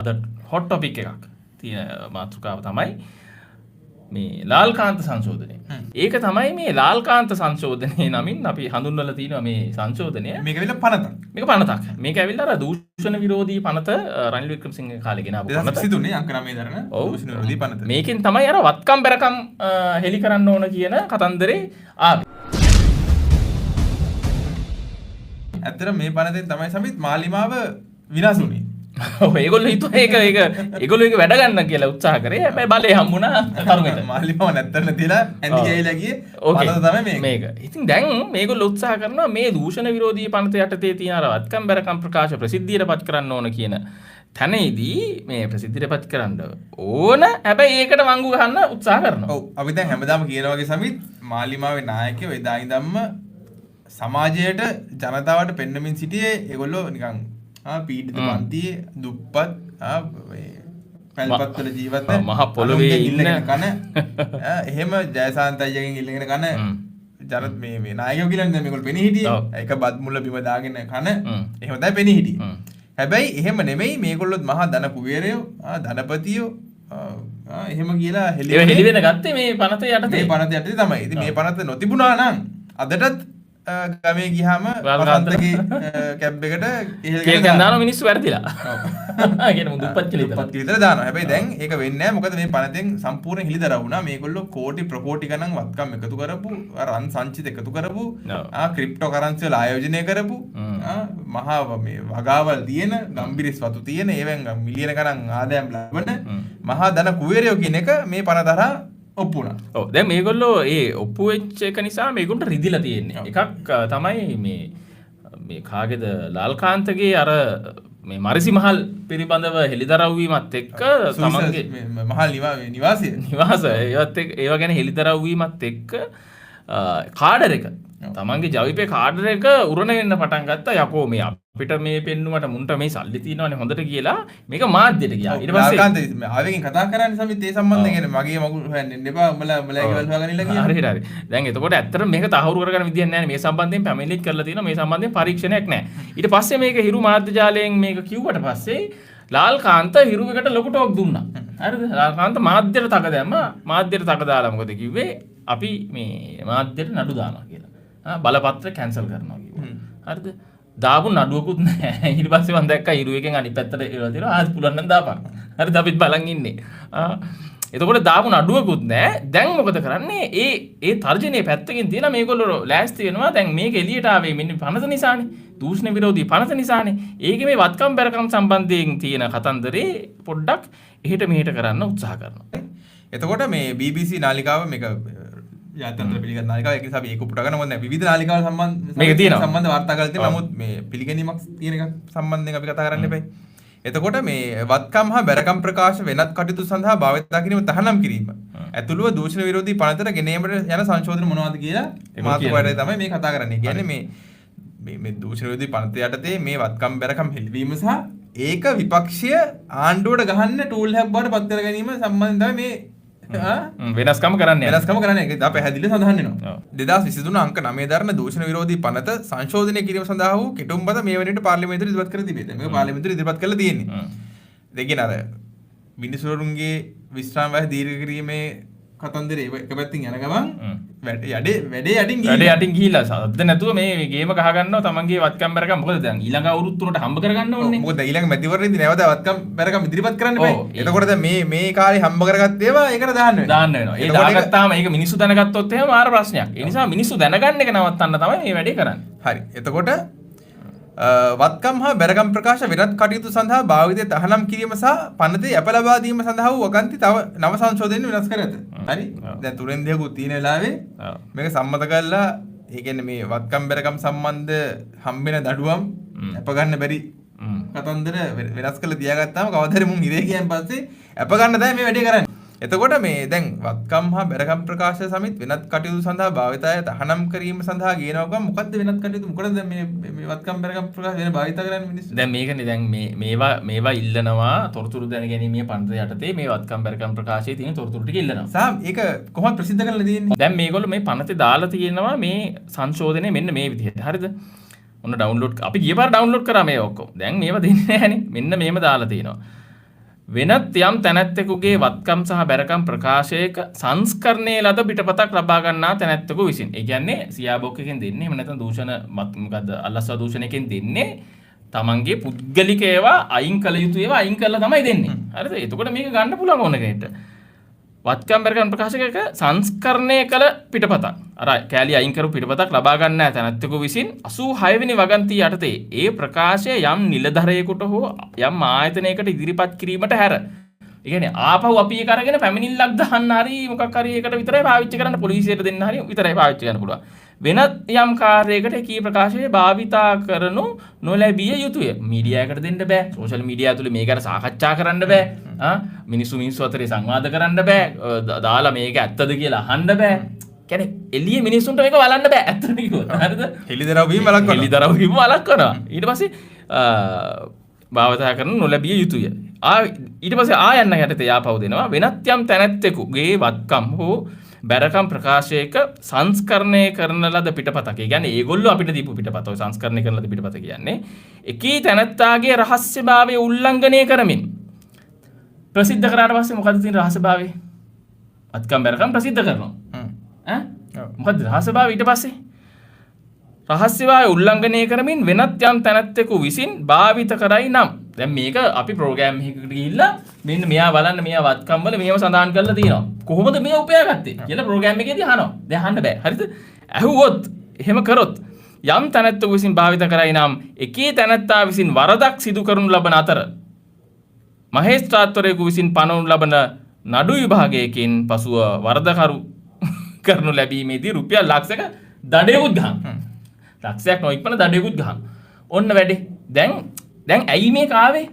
අද hot topic එකක් තියෙන මාතෘකාව තමයි මේ ලාල්කාන්ත සංශෝධනය. ඒක තමයි මේ ලාල්කාන්ත සංශෝධනය නමින් අපි හඳුන්වලා තියෙනවා මේ සංශෝධනය. මේක ඇවිල්ලා පනතක්. මේක පනතක්. මේක ඇවිල්ලා අර දූෂණ විරෝධී පනත රනිල් වික්‍රමසිංහ කාලේ ගෙනාවු පනත. 2023 අංක 9 දරන දූෂණ විරෝධී පනත. මේකෙන් තමයි අර වත්කම් බැරකම් හෙලි කරන්න ඕන කියන කතන්දරේ ආවේ. ඇත්තට මේ පනතෙන් තමයි සමිත් මාලිමාව විනාශ වුනේ. ඒගොල්ලෝ හිතුවා ඒගොල්ලෝ ඒක වැඩ ගන්න කියලා උත්සාහ කරේ. හැබැයි බලේ හම්බුණා කරුමෙට. මාලිමාව නැත්තන තියලා ඇඳි ගෑවිලා ගියේ. පනත තමයි මේක. ඉතින් දැන් මේගොල්ලෝ උත්සාහ කරනවා මේ දූෂණ විරෝධී පනත යටතේ තියෙන අර වත්කම් බැරකම් ප්‍රකාශ ප්‍රසිද්ධියටපත් කරන්න ඕන කියන තැනේදී මේ ප්‍රසිද්ධියටපත් කරන්න ඕන. හැබැයි ඒකට වංගු ගන්න උත්සාහ කරනවා. ඔව් අපි දැන් හැමදාම කියන වගේ සමිත් මාලිමාවේ නායකයෝ එදා ඉඳන්ම සමාජයට ජනතාවට පෙන්වමින් සිටියේ ඒගොල්ලෝ නිකන් පීඩිත පන්තියේ දුප්පත් පැල්පත්වල ජීවත් මහ පොළොවේ ඉන්න කන එහෙම ජයසාන්ත අයියගෙන් ඉල්ලගෙන කන ජනත් මේ නායකයෝ කියලා දැන් මේගොල්ලෝ පෙනී හිටියේ. ඒක බත් මුල්ල බිම දාගෙන කන එහෙම තමයි පෙනී හිටියේ. හැබැයි එහෙම නෙමෙයි මේගොල්ලොත් මහා ධන කුවේරයෝ ධනපතියෝ එහෙම කියලා හෙලි වෙන ගත්තේ මේ පනත යටතේ. මේ පනත යටතේ තමයි. ඉතින් මේ පනත නොතිබුණා නම් අදටත් ගමේ ගියාම වසන්තගේ කැබ් එකට කේක් දානවා මිනිස්සු වැරදිලා. කියන දුප්පත් කියලා විතර දානවා. හැබැයි දැන් ඒක වෙන්නේ නැහැ. මොකද මේ පනතෙන් සම්පූර්ණ හිලිදරව් වුණා. මේගොල්ලෝ කෝටි ප්‍රකෝටි ගණන් වත්කම් එකතු කරපු, රන් සංචිත එකතු කරපු, ක්‍රිප්ටෝ කරන්සි වල ආයෝජනය කරපු, මහා මේ වගාවල් තියෙන, ගම්බිරිස් වතු තියෙන, ඒවෙන් මිලියන ගණන් ආදායම් ලබන මහා ධන කුවේරයෝ කියන එක මේ පනතරා ඔප්පුණා. ඔව් දැන් මේගොල්ලෝ ඒ ඔප්පු වෙච්ච එක නිසා මේගොල්ලන්ට රිදිලා තියෙන්නේ. එකක් තමයි මේ කාගේද ලාල්කාන්තගේ අර මේ මරිසි මහල් පිළිබඳව හෙළිදරව් වීමත් එක්ක තමන්ගේ මහල් නිවාස ඒව ගැන හෙළිදරව් වීමත් එක්ක කාඩර් එක තමන්ගේ ජවිපේ කාඩර් එක උරණ වෙන්න පටන් ගත්තා. යකෝ මේ අපිට මේ පෙන්නුවට මුන්ට මේ සල්ලි තියෙනවනේ හොඳට කියලා මේක මාධ්‍යට ගියා. ඊට පස්සේ ලාල්කාන්ත ආවෙකින් කතා කරන්නේ සමිත් ඒ සම්බන්ධයෙන් කියන්නේ මගේ මගුල් හොයන්න එපා උඹලා ගෙවල් හොයාගෙන ඉන්න කියලා. හරි. දැන් එතකොට ඇත්තට මේක තහවුරු කරගන්න විදියක් නැහැ. මේ සම්බන්ධයෙන් පැමිණිලිත් කරලා තියෙනවා. මේ සම්බන්ධයෙන් පරීක්ෂණයක් නැහැ. ඊට පස්සේ මේක හිරු මාධ්‍ය ජාලයෙන් මේක කිව්වට පස්සේ ලාල්කාන්ත හිරුවකට ලොකු ටෝක් දුන්නා. හරිද? ලාල්කාන්ත මාධ්‍යට තක දැම්මා. මාධ්‍යට තක දාලා මොකද කිව්වේ? අපි මේ මාධ්‍යට නඩු දානවා කියලා. බලපත්‍ර කැන්සල් කරනවා කිව්වා. හරිද? දාපු නඩුවකුත් නැහැ. ඊට පස්සේ මම දැක්කා හිරු එකෙන් අනිත් පැත්තට ඒවා දෙනවා. ආස් පුළුවන් නම් දාපන්. හරිද? අපිත් බලන් ඉන්නේ. එතකොට දාපු නඩුවකුත් නැහැ. දැන් මොකද කරන්නේ? ඒ තර්ජනයේ පැත්තකින් තියලා මේගොල්ලෝ ලෑස්ති වෙනවා. දැන් මේක එළියට ආවේ මෙන්න පනත නිසානේ. දූෂණ විරෝධී පනත නිසානේ. ඒකේ මේ වත්කම් බැරකම් සම්බන්ධයෙන් තියෙන කතන්දරේ පොඩ්ඩක් එහෙට මෙහෙට කරන්න උත්සාහ කරනවා. එතකොට මේ BBC නාලිකාව මේක යාත්‍රා පිළිගන්න නාලිකාව ඒක නිසා අපි ඒක උපුට ගන්න මොකද විවිධ නාලිකාවල් සම්බන්ධ වාර්තා කරලා තියෙනවා. නමුත් මේ පිළිගැනීමක් තියෙන එක සම්බන්ධයෙන් අපි කතා කරන්න එපයි. එතකොට මේ වත්කම් හා බැරකම් ප්‍රකාශ වෙනත් කටයුතු සඳහා භාවිතා කිරීම තහනම් කිරීම ඇතුළුව දූෂණ විරෝධී පනතට ගෙනීමට යන සංශෝධන මොනවද කියලා මාතෘකාවේ තමයි මේ කතා කරන්නේ. කියන්නේ මේ දූෂණ විරෝධී පනත යටතේ මේ වත්කම් බැරකම් හෙළිවීම සහ ඒක විපක්ෂීය ආණ්ඩුවට ගහන්න ටූල් එකක් බවට පත් කර ගැනීම සම්බන්ධව මේ වෙනස්කම කරන්නේ ඒක පැහැදිලිව සඳහන් වෙනවා. 2023 අංක 9 දරන දූෂණ විරෝධී පනත සංශෝධනය කිරීම සඳහා වූ කෙටුම්පත මේ වෙනට පාර්ලිමේන්තුවට ඉදිරිපත් කර තිබේ. මේක පාර්ලිමේන්තුවට ඉදිරිපත් කරලා තියෙන්නේ. දෙකින් අර මිනිසුරුන්ගේ විශ්‍රාම වැය දීර්ඝ කිරීමේ කතන්දරේ එක පැත්තකින් යන ගමන් වැඩේ යටින් ගිහිල්ලා සද්ද නැතුව මේ ගේම ගහ ගන්නවා තමන්ගේ වත්කම් බැරකම්. මොකද දැන් ඊළඟ අවුරුදු තුනට හම්බ කරගන්න ඕනේ. මොකද ඊළඟ මැතිවරණයේදී නැවත වත්කම් බැරකම් ඉදිරිපත් කරන්න බෑ. එතකොට දැන් මේ කාලේ හම්බ කරගත්ත ඒවා ඒකට දාන්න වෙනවා. ඒ දාගත්තාම ඒක මිනිස්සු දැනගත්තොත් එහෙම මාර ප්‍රශ්නයක්. ඒ නිසා මිනිස්සු දැනගන්න එක නවත්තන්න තමයි මේ වැඩේ කරන්නේ. හරි. එතකොට වත්කම් හා බැරකම් ප්‍රකාශ වෙනත් කටයුතු සඳහා භාවිතය තහනම් කිරීම සහ පනතේ අප ලබා දීම සඳහා වූ වගන්ති තව නව සංශෝධනයෙන් වෙනස් කර ඇත. හරි. දැන් තුනෙන් දෙකකුත් තියෙන වෙලාවේ මේක සම්මත කරලා ඒ කියන්නේ මේ වත්කම් බැරකම් සම්බන්ධ හම්බෙන දඩුවම් අප ගන්න බැරි කතන්දර වෙනස් කරලා තියාගත්තාම කවදාද මුන් ඉරේ කියන් පස්සේ අප ගන්න තමයි මේ වැඩේ කරන්නේ. එතකොට මේ දැන් වත්කම් හා බැරකම් ප්‍රකාශ සමිත් වෙනත් කටයුතු සඳහා භාවිතය තහනම් කිරීම සඳහා ගේනවා. මොකද්ද වෙනත් කටයුතු? මොකටද මේ වත්කම් බැරකම් ප්‍රකාශ වෙන භාවිත කරන්නේ මිනිස්සු? දැන් මේකනේ දැන් මේවා ඉල්ලනවා තොරතුරු දැනගැනීමේ පනත යටතේ මේ වත්කම් බැරකම් ප්‍රකාශයේ තියෙන තොරතුරු ටික ඉල්ලනවා. සාම් ඒක කොහොමද ප්‍රසිද්ධ කරලා තියෙන්නේ? දැන් මේගොල්ලෝ මේ පනතේ දාලා තියෙනවා මේ සංශෝධනය මෙන්න මේ විදිහට. හරිද? ඔන්න ඩවුන්ලෝඩ් අපි ගිය පාර ඩවුන්ලෝඩ් කරා මේ ඔක්කොම. දැන් මේවා දෙන්නේ නැහනේ. මෙන්න මේව දාලා තියෙනවා. වෙනත් යම් තැනැත්තෙකුගේ වත්කම් සහ බැරකම් ප්‍රකාශයක සංස්කරණය ලද පිටපතක් ලබා ගන්නා තැනැත්තෙකු විසින්. ඒ කියන්නේ සියාබොක්කකින් දෙන්නේ එහෙම නැත්නම් දූෂණ මොකද්ද අල්ලස්වා දූෂණයකින් දෙන්නේ තමන්ගේ පුද්ගලික ඒවා අයින් කළ යුතු ඒවා අයින් කරලා තමයි දෙන්නේ. හරිද? එතකොට මේක ගන්න පුළුවන් ඕන කෙනෙක්ට. වත්කම් බැරකම් ප්‍රකාශයක සංස්කරණය කළ පිටපතක්. අර කෑලි අයින් කරපු පිටපතක් ලබා ගන්න තැනැත්තෙකු විසින් 86 වෙනි වගන්තිය යටතේ ඒ ප්‍රකාශය යම් නිලධරයෙකුට හෝ යම් ආයතනයකට ඉදිරිපත් කිරීමට හැර. ඒ කියන්නේ ආපහු අපි ඒක අරගෙන පැමිණිල්ලක් දාන්න හරි මොකක් හරි ඒකට විතරයි පාවිච්චි කරන්න පොලිසියට දෙන්න හරි විතරයි පාවිච්චි කරන්න පුළුවන්. වෙනත් යම් කාර්යයකට කී ප්‍රකාශය භාවිතා කරනු නොලැබිය යුතුය. මීඩියාවකට දෙන්න බෑ. සෝෂල් මීඩියා ඇතුලේ මේක අර සාකච්ඡා කරන්න බෑ. මිනිස්සු අතරේ සංවාද කරන්න බෑ. දාලා මේක ඇත්තද කියලා අහන්න බෑ. කියන්නේ එළියේ මිනිස්සුන්ට මේක බලන්න බෑ. ඇත්තට කිව්වොත්. හරිද? හෙලිදරව් වීම වළක්වනවා. හෙලිදරව් වීම වළක්වනවා. ඊට පස්සේ භාවිතා කරනු නොලැබිය යුතුය. ඊට පස්සේ ආයන්න යටතේ යාපව් දෙනවා. වෙනත් යම් තැනැත්තෙකුගේ වත්කම් හෝ බැරකම් ප්‍රකාශයක සංස්කරණය කරන ලද පිටපතක. ඒ කියන්නේ ඒගොල්ලෝ අපිට දීපු පිටපත. ඔය සංස්කරණය කරන ලද පිටපත කියන්නේ එකී තැනැත්තාගේ රහස්‍යභාවය උල්ලංඝනය කරමින් ප්‍රසිද්ධ කරාට පස්සේ මොකද තියෙන රහස්‍යභාවය? වත්කම් බැරකම් ප්‍රසිද්ධ කරනවා. මොකද රහස්‍යභාවය ඊට පස්සේ රහස්‍යභාවය උල්ලංඝනය කරමින් වෙනත් යම් තැනැත්තෙකු විසින් භාවිත කරයි නම් දැන් මේක අපි ප්‍රෝග්‍රෑම් එකකට ගිහිල්ලා මෙන්න මෙයා බලන්න මෙයා වත්කම් වල මේව සඳහන් කරලා තියෙනවා. කොහොමද මේ උපයාගත්තේ කියලා ප්‍රෝග්‍රෑම් එකේදී අහනවා. දැන් අහන්න බෑ. හරිද? ඇහුවොත් එහෙම කරොත් යම් තැනැත්තෙකු විසින් භාවිත කරයි නම් එකී තැනැත්තා විසින් වරදක් සිදු කරනු ලබන අතර මහේස්ත්‍රාත්වරයෙකු විසින් පනවනු ලබන නඩු විභාගයකින් පසුව වරදකරු කරනු ලැබීමේදී රුපියල් ලක්ෂයක දඩයකුත් ගහනවා. ලක්ෂයක් නොඉක්මන දඩයකුත් ගහනවා. ඔන්න වැඩේ. දැන් ඇයි මේක ආවේ?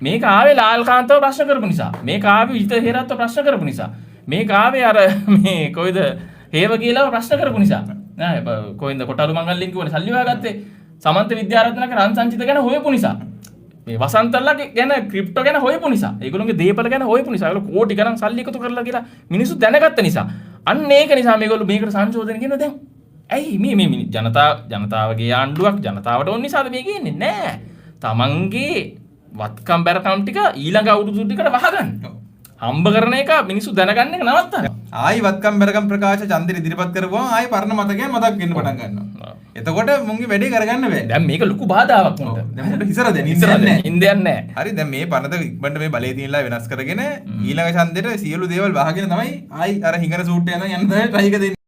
මේක ආවේ ලාල්කාන්තව ප්‍රශ්න කරපු නිසා. මේක ආවේ විජිත හේරත්ව ප්‍රශ්න කරපු නිසා. මේක ආවේ අර මේ කොයිද හේව කියලා ප්‍රශ්න කරපු නිසා. නෑ කොයින්ද කොටලු මංගල්ලින් කිව්වනේ සල්ලි හොයාගත්තේ. සමන්ත විද්‍යාරත්නක රන් සංචිත ගැන හොයපු නිසා. මේ වසන්තල්ලා ගැන ක්‍රිප්ටෝ ගැන හොයපු නිසා. ඒගොල්ලෝගේ දේපල ගැන හොයපු නිසා. ඒගොල්ලෝ කෝටි ගණන් සල්ලි එකතු කරලා කියලා මිනිස්සු දැනගත්ත නිසා. අන්න ඒක නිසා මේගොල්ලෝ මේකට සංශෝධන කියනවා දැන්. ඇයි මේ ජනතාවගේ ආණ්ඩුවක් ජනතාවට ඕන නිසාද මේ කියන්නේ? නෑ. තමන්ගේ වත්කම් බැරකම් ටික ඊළඟ අවුරුදු ටිකට වහගන්න. හම්බ කරන එක මිනිස්සු දැනගන්න එක නවත්තන්න. ආයි වත්කම් බැරකම් ප්‍රකාශ ඡන්දෙ ඉදිරිපත් කරපුවම ආයි පරණ මතකයන් මතක් වෙන්න පටන් ගන්නවා. එතකොට මුන්ගේ වැඩේ කරගන්න බෑ. දැන් මේක ලොකු බාධාවක් උන්ට. දැන් උන්ට හිසරද නින්දන්නේ නැහැ. හරි දැන් මේ පනත ඉක්මනට මේ බලේ තියෙනලා වෙනස් කරගෙන ඊළඟ ඡන්දෙට සියලු දේවල් වහගෙන තමයි ආයි අර හිඟන සූට් යන යන තමයි try එක දෙන්නේ.